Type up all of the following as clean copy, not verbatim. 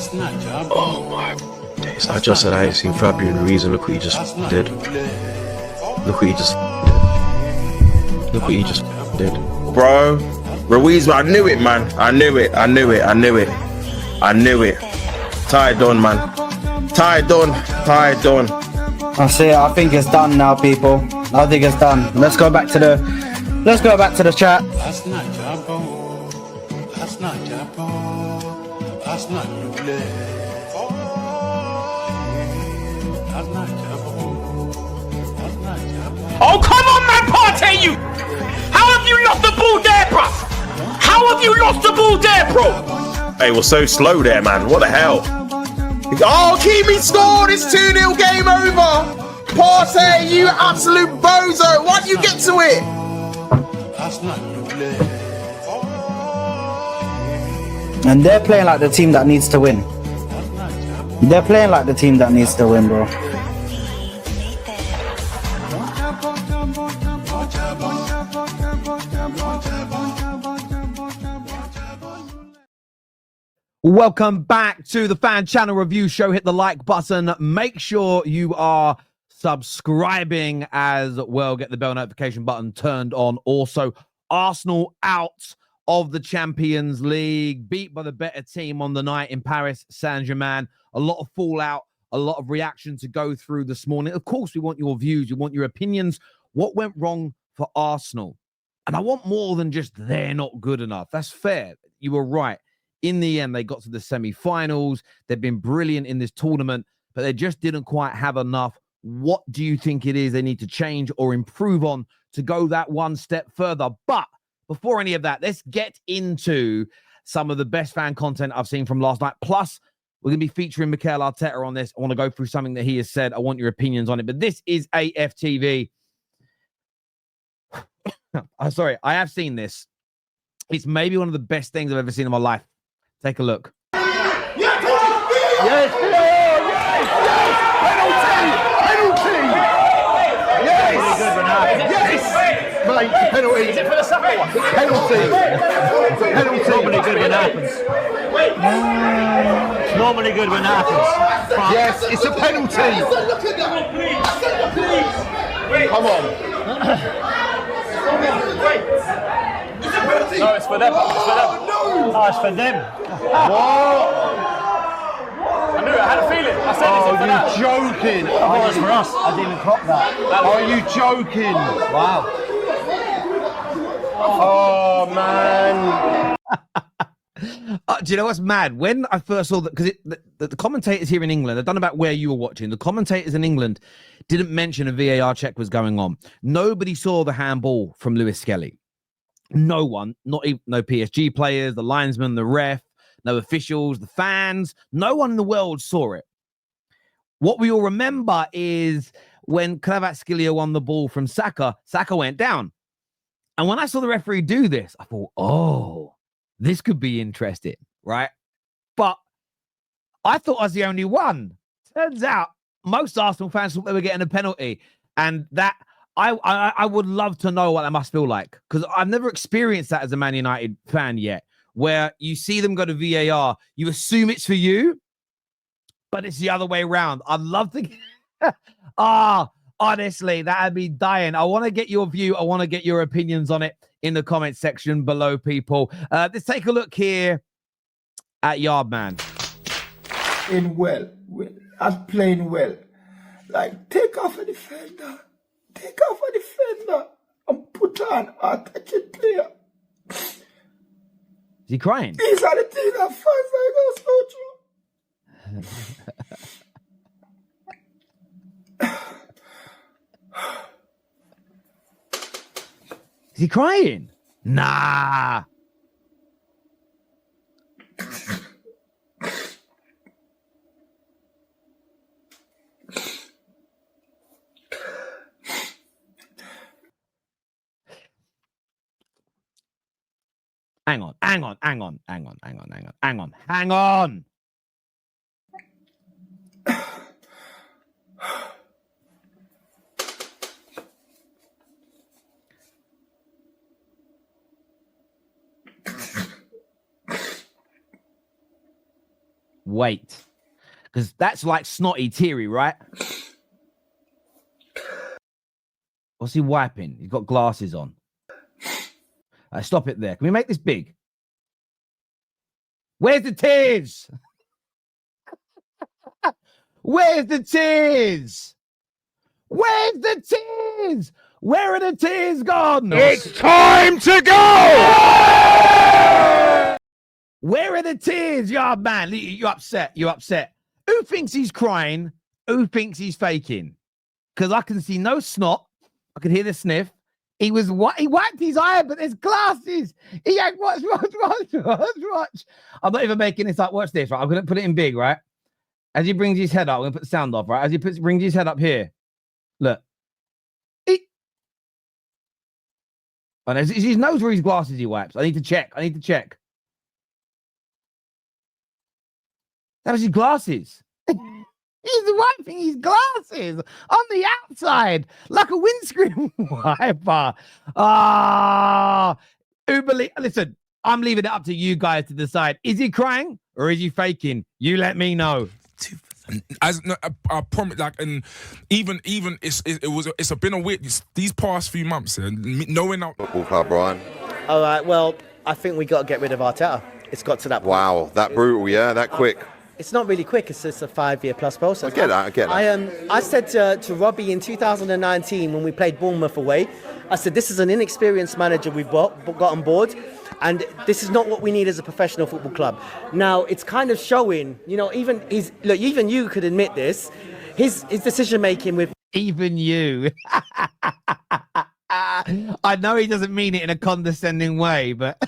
Oh my days. I just said I ain't seen Fabian Ruiz, and look what he just did. Look what he just did. Bro, Ruiz, I knew it, man. I knew it. Tied on, man. Tied on. That's it. I think it's done now, people. I think it's done. Let's go back to the chat. That's not Jabon. That's not Jabon. That's not Nuble. That's not Jabon. That's not Jabon. Oh, come on, man, Partey, you! How have you lost the ball there, bro? How have you lost the ball there, bro? Hey, we're so slow there, man. What the hell? Oh, Kimi scored! It's 2-0, game over! Partey, you absolute bozo! Why do you get to it? And they're playing like the team that needs to win. They're playing like the team that needs to win, bro. Welcome back to the Fan Channel Review Show. Hit the like button. Make sure you are subscribing as well. Get the bell notification button turned on. Also, Arsenal out of the Champions League, beat by the better team on the night in Paris Saint-Germain. A lot of fallout, a lot of reaction to go through this morning. Of course, we want your views. We want your opinions. What went wrong for Arsenal? And I want more than just they're not good enough. That's fair. You were right. In the end, they got to the semi-finals. They've been brilliant in this tournament, but they just didn't quite have enough. What do you think it is they need to change or improve on to go that one step further? But before any of that, let's get into some of the best fan content I've seen from last night. Plus, we're going to be featuring Mikel Arteta on this. I want to go through something that he has said. I want your opinions on it. But this is AFTV. I'm sorry, I have seen this. It's maybe one of the best things I've ever seen in my life. Take a look. Yes! Yes! Penalty! Yes! Yes! Mate, penalty. Is it for the second one? Penalty. Penalty. Normally good when that happens. It's normally good when that happens. But yes, it's a penalty. Come on. No, it's for them. It's for them. No, it's for them. What? I knew it. I had a feeling. I said it's for that. Are you joking? I thought it was for us. I didn't even clock that. Are you joking? Wow. Oh, man. Do you know what's mad? When I first saw that, because the commentators here in England, I don't know about where you were watching, the commentators in England didn't mention a VAR check was going on. Nobody saw the handball from Lewis Skelly. No one, not even no PSG players, the linesman, the ref, no officials, the fans. No one in the world saw it. What we all remember is when Kvaratskhelia won the ball from Saka, Saka went down. And when I saw the referee do this, I thought, oh, this could be interesting, right? But I thought I was the only one. Turns out most Arsenal fans thought they were getting a penalty. And that I would love to know what that must feel like, because I've never experienced that as a Man United fan yet, where you see them go to VAR, you assume it's for you, but it's the other way around. I'd love to. Honestly, that'd be dying. I want to get your view. I want to get your opinions on it in the comment section below, people. Let's take a look here at Yardman. In well, at playing well. Like, take off a defender. Take off a defender and put on an attacking player. Is he crying? These are the things that fans like us don't you. Is he crying? Nah. Hang on. Wait. Because that's like snotty teary, right? What's he wiping? He's got glasses on. Stop it there. Can we make this big? Where's the tears? Where's the tears? Where's the tears? Where are the tears gone? It's time to go! Where are the tears, Yardman? You upset. You upset. Who thinks he's crying? Who thinks he's faking? Because I can see no snot. I can hear the sniff. He wiped his eye, but there's glasses. He had watch. I'm not even making this up. Watch this, right? I'm gonna put it in big, right? As he brings his head up, I'm gonna put the sound off, right? As he brings his head up here. Look. And it's his nose or his glasses he wipes. I need to check. That was his glasses. He's wiping his glasses on the outside like a windscreen wiper. Listen, I'm leaving it up to you guys to decide. Is he crying or is he faking? You let me know. I promise, like, and even it's been a weird these past few months, knowing that football club, Brian. All right, well, I think we got to get rid of Arteta. It's got to that point. Wow, that brutal, yeah, that quick. It's not really quick. It's just a 5-year plus process. I get that. I said to Robbie in 2019 when we played Bournemouth away, I said, this is an inexperienced manager we've got on board, and this is not what we need as a professional football club. Now, it's kind of showing, even you could admit this, his decision-making with... Even you. I know he doesn't mean it in a condescending way, but...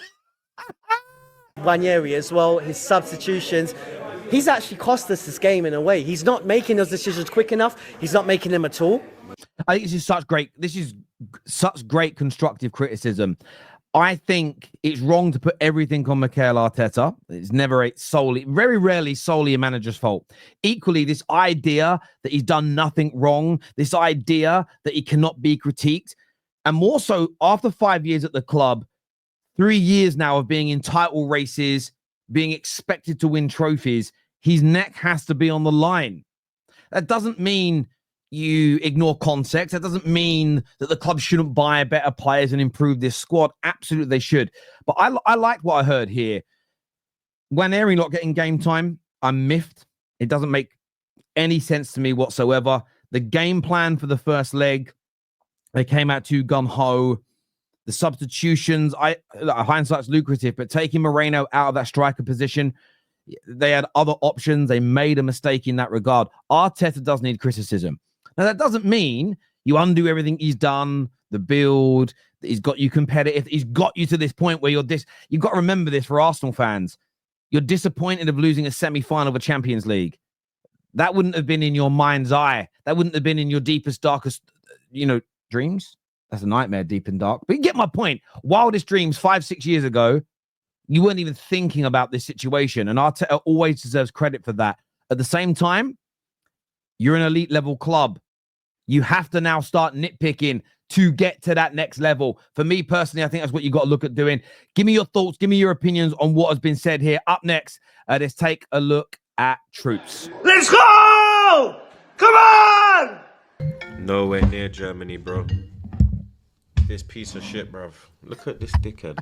Ranieri as well, his substitutions... He's actually cost us this game in a way. He's not making those decisions quick enough. He's not making them at all. I think this is such great constructive criticism. I think it's wrong to put everything on Mikel Arteta. It's never very rarely solely a manager's fault. Equally, this idea that he's done nothing wrong, this idea that he cannot be critiqued, and more so after 5 years at the club, 3 years now of being in title races, being expected to win trophies, his neck has to be on the line. That doesn't mean you ignore context. That doesn't mean that the club shouldn't buy better players and improve this squad. Absolutely, they should. But I like what I heard here. Ranieri not getting game time, I'm miffed. It doesn't make any sense to me whatsoever. The game plan for the first leg, they came out too gung-ho. The substitutions, hindsight's lucrative, but taking Moreno out of that striker position, they had other options. They made a mistake in that regard. Arteta does need criticism. Now, that doesn't mean you undo everything he's done, the build, he's got you competitive. He's got you to this point where you've got to remember this for Arsenal fans. You're disappointed of losing a semi-final of a Champions League. That wouldn't have been in your mind's eye. That wouldn't have been in your deepest, darkest, dreams. That's a nightmare, deep and dark. But you get my point. Wildest dreams 5-6 years ago, you weren't even thinking about this situation. And Arteta always deserves credit for that. At the same time, you're an elite level club. You have to now start nitpicking to get to that next level. For me personally, I think that's what you got to look at doing. Give me your thoughts. Give me your opinions on what has been said here. Up next, let's take a look at troops. Let's go! Come on! Nowhere near Germany, bro. This piece of shit, bruv. Look at this dickhead.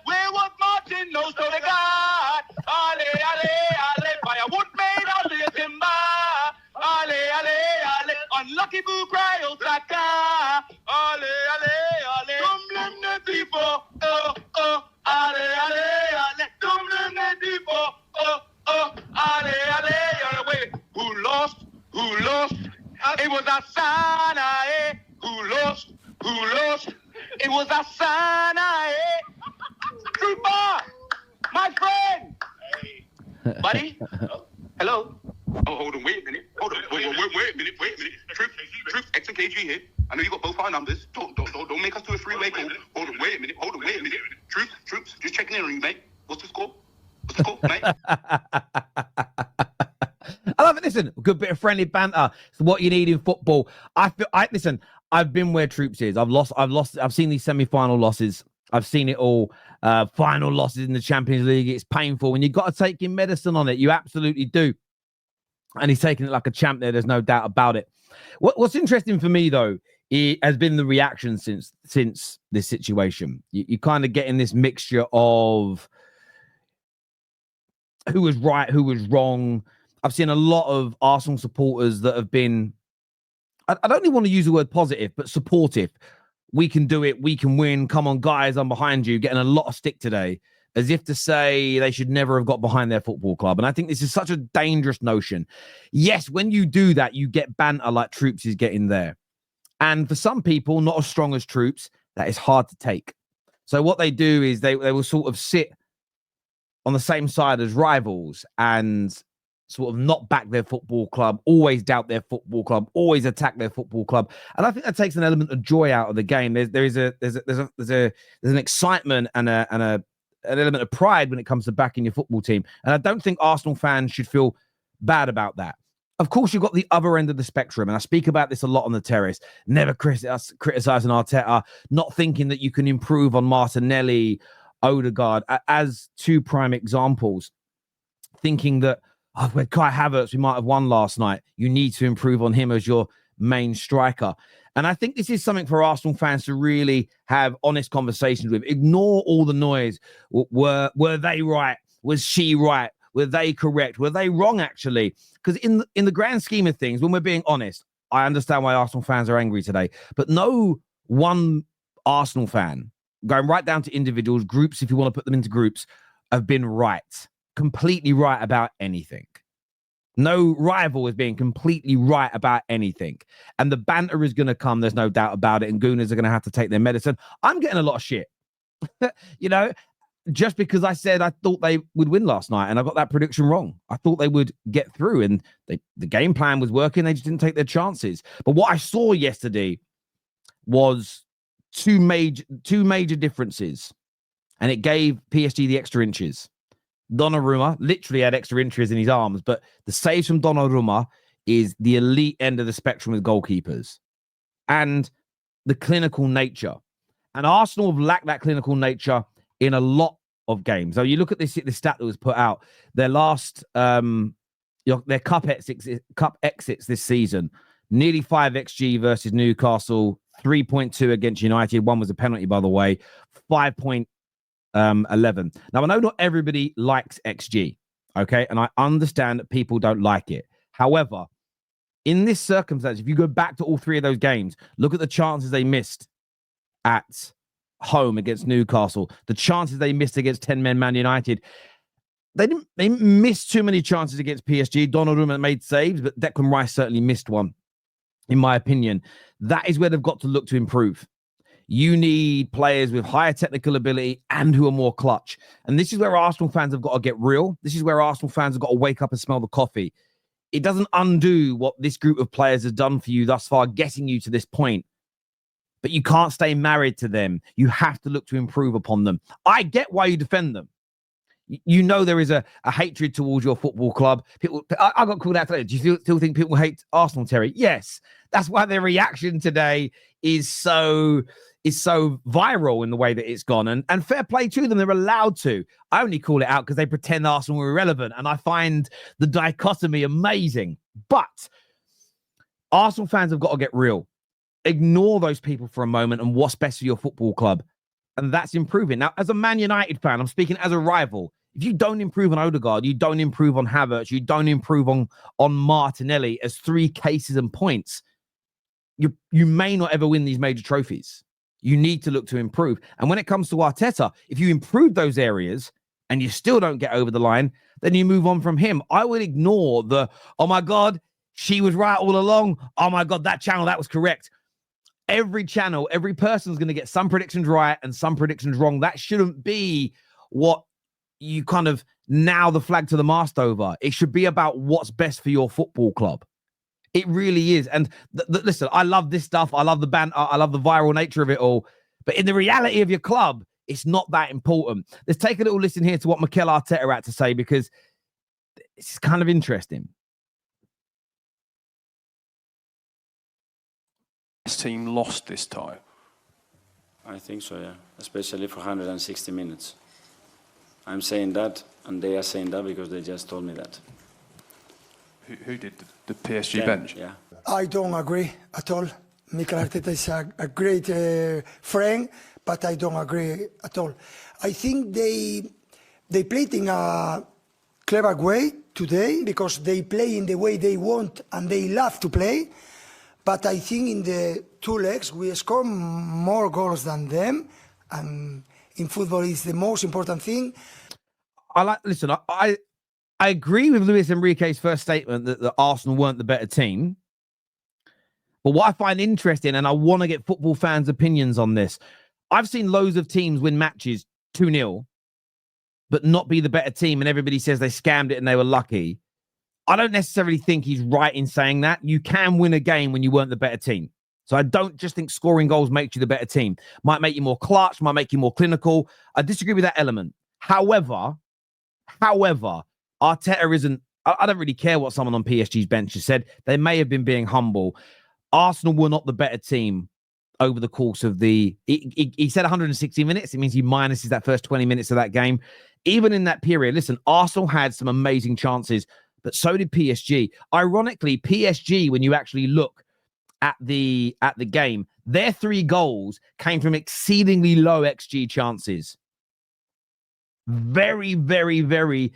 Where was Martin? No, so the God. Ale, ale, ale. Firewood made out of timber. Ale, ale, ale. Unlucky boo cry, Osaka. Ale, ale, ale. Don't blame the people. Oh, oh. Ale, ale, ale. Don't blame the people. Oh, oh. Ale, ale, ale. Wait, who lost? Who lost? It was Asana, eh? Who lost? Who lost? It was Asana, eh? Trooper! My friend! Hey. Buddy? Hello? Oh, hold on, wait a minute. Hold on, wait a minute. Troops, X and KG here. I know you got both our numbers. Don't make us do a three-way call. Hold on, wait a minute. Troops, just checking in on you, mate. What's the score, mate? I love it. Listen, a good bit of friendly banter. It's what you need in football. Listen, I've been where Troops is. I've seen these semi-final losses. I've seen it all. Final losses in the Champions League. It's painful, and you've got to take your medicine on it. You absolutely do. And he's taking it like a champ there. There's no doubt about it. What's interesting for me, though, has been the reaction since this situation. You kind of getting this mixture of who was right, who was wrong. I've seen a lot of Arsenal supporters that have been, I don't even want to use the word positive, but supportive. We can do it. We can win. Come on, guys, I'm behind you. Getting a lot of stick today, as if to say they should never have got behind their football club. And I think this is such a dangerous notion. Yes, when you do that, you get banter like Troops is getting there. And for some people, not as strong as Troops, that is hard to take. So what they do is they will sort of sit on the same side as rivals and sort of not back their football club, always doubt their football club, always attack their football club. And I think that takes an element of joy out of the game. There's an excitement and an element of pride when it comes to backing your football team. And I don't think Arsenal fans should feel bad about that. Of course, you've got the other end of the spectrum, and I speak about this a lot on the terrace, never criticizing Arteta, not thinking that you can improve on Martinelli, Odegaard, as two prime examples, thinking that, with Kai Havertz, we might have won last night. You need to improve on him as your main striker. And I think this is something for Arsenal fans to really have honest conversations with. Ignore all the noise. Were they right? Was she right? Were they correct? Were they wrong, actually? Because in the grand scheme of things, when we're being honest, I understand why Arsenal fans are angry today. But no one Arsenal fan, going right down to individuals, groups, if you want to put them into groups, have been right, completely right about anything. No rival is being completely right about anything. And the banter is going to come, there's no doubt about it, and Gooners are going to have to take their medicine. I'm getting a lot of shit. Just because I said I thought they would win last night, and I got that prediction wrong. I thought they would get through, and the game plan was working. They just didn't take their chances. But what I saw yesterday was two major differences, and it gave PSG the extra inches. Donnarumma literally had extra inches in his arms, but the saves from Donnarumma is the elite end of the spectrum with goalkeepers, and the clinical nature. And Arsenal have lacked that clinical nature in a lot of games. So you look at this stat that was put out, their last their cup exits this season, nearly 5 XG versus Newcastle, 3.2 against United. One was a penalty, by the way, 5.11. Now, I know not everybody likes XG, okay? And I understand that people don't like it. However, in this circumstance, if you go back to all three of those games, look at the chances they missed at home against Newcastle, the chances they missed against 10-men Man United. They missed too many chances against PSG. Donnarumma made saves, but Declan Rice certainly missed one, in my opinion. That is where they've got to look to improve. You need players with higher technical ability and who are more clutch. And this is where Arsenal fans have got to get real. This is where Arsenal fans have got to wake up and smell the coffee. It doesn't undo what this group of players has done for you thus far, getting you to this point. But you can't stay married to them. You have to look to improve upon them. I get why you defend them. You know there is a hatred towards your football club. People, I got called out today. Do you still think people hate Arsenal, Terry? Yes. That's why their reaction today is so viral in the way that it's gone. And fair play to them. They're allowed to. I only call it out because they pretend Arsenal were irrelevant. And I find the dichotomy amazing. But Arsenal fans have got to get real. Ignore those people for a moment and what's best for your football club. And that's improving. Now, as a Man United fan, I'm speaking as a rival. If you don't improve on Odegaard, you don't improve on Havertz, you don't improve on Martinelli as 3 cases and points, you may not ever win these major trophies. You need to look to improve. And when it comes to Arteta, if you improve those areas and you still don't get over the line, then you move on from him. I would ignore oh my God, she was right all along. Oh my God, that channel, that was correct. Every channel, every person's going to get some predictions right and some predictions wrong. That shouldn't be what you kind of now the flag to the mast over. It should be about what's best for your football club. It really is. And listen, I love this stuff. I love the banter. I love the viral nature of it all. But in the reality of your club, it's not that important. Let's take a little listen here to what Mikel Arteta had to say, because it's kind of interesting. Team lost this time. I think so, yeah. Especially for 160 minutes. I'm saying that, and they are saying that because they just told me that. Who did the PSG Them, bench? Yeah. I don't agree at all. Mikel Arteta is a great friend, but I don't agree at all. I think they played in a clever way today because they play in the way they want and they love to play. But I think in the 2 legs we score more goals than them, and in football is the most important thing. Listen, I agree with Luis Enrique's first statement that Arsenal weren't the better team. But what I find interesting, and I want to get football fans' opinions on this, I've seen loads of teams win matches 2-0, but not be the better team, and everybody says they scammed it and they were lucky. I don't necessarily think he's right in saying that. You can win a game when you weren't the better team. So I don't just think scoring goals makes you the better team. Might make you more clutch, might make you more clinical. I disagree with that element. However, Arteta isn't, I don't really care what someone on PSG's bench has said. They may have been being humble. Arsenal were not the better team over the course of he said 160 minutes. It means he minuses that first 20 minutes of that game. Even in that period, listen, Arsenal had some amazing chances, but so did PSG. Ironically, PSG, when you actually look at the game, their 3 goals came from exceedingly low XG chances. Very, very, very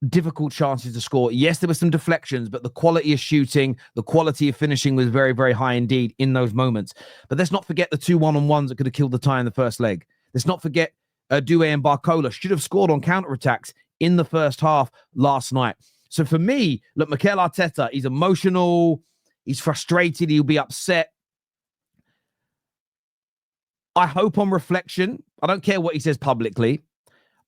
difficult chances to score. Yes, there were some deflections, but the quality of shooting, the quality of finishing was very, very high indeed in those moments. But let's not forget the 2 1-on-1s that could have killed the tie in the first leg. Let's not forget Doué and Barcola should have scored on counterattacks in the first half last night. So for me, look, Mikel Arteta, he's emotional, he's frustrated, he'll be upset. I hope on reflection, I don't care what he says publicly,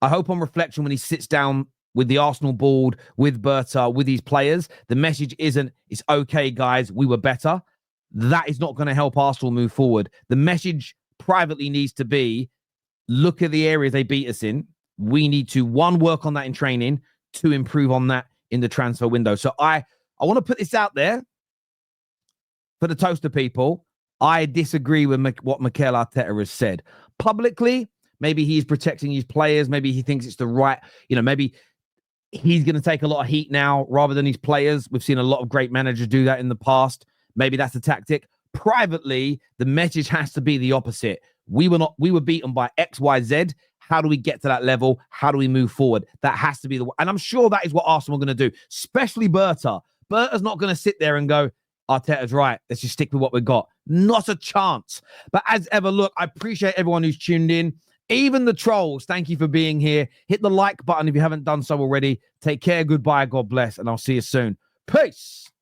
I hope on reflection when he sits down with the Arsenal board, with Berta, with these players, the message isn't, it's okay, guys, we were better. That is not going to help Arsenal move forward. The message privately needs to be, look at the areas they beat us in. We need to, 1, work on that in training, 2, improve on that in the transfer window. So I want to put this out there for the toaster people. I disagree with what Mikel Arteta has said. Publicly, maybe he's protecting his players. Maybe he thinks it's the right, maybe he's going to take a lot of heat now rather than his players. We've seen a lot of great managers do that in the past. Maybe that's a tactic. Privately, the message has to be the opposite. We were beaten by X, Y, Z. How do we get to that level? How do we move forward? That has to be and I'm sure that is what Arsenal are going to do, especially Berta. Berta's not going to sit there and go, Arteta's right, let's just stick with what we've got. Not a chance. But as ever, look, I appreciate everyone who's tuned in. Even the trolls, thank you for being here. Hit the like button if you haven't done so already. Take care, goodbye, God bless, and I'll see you soon. Peace.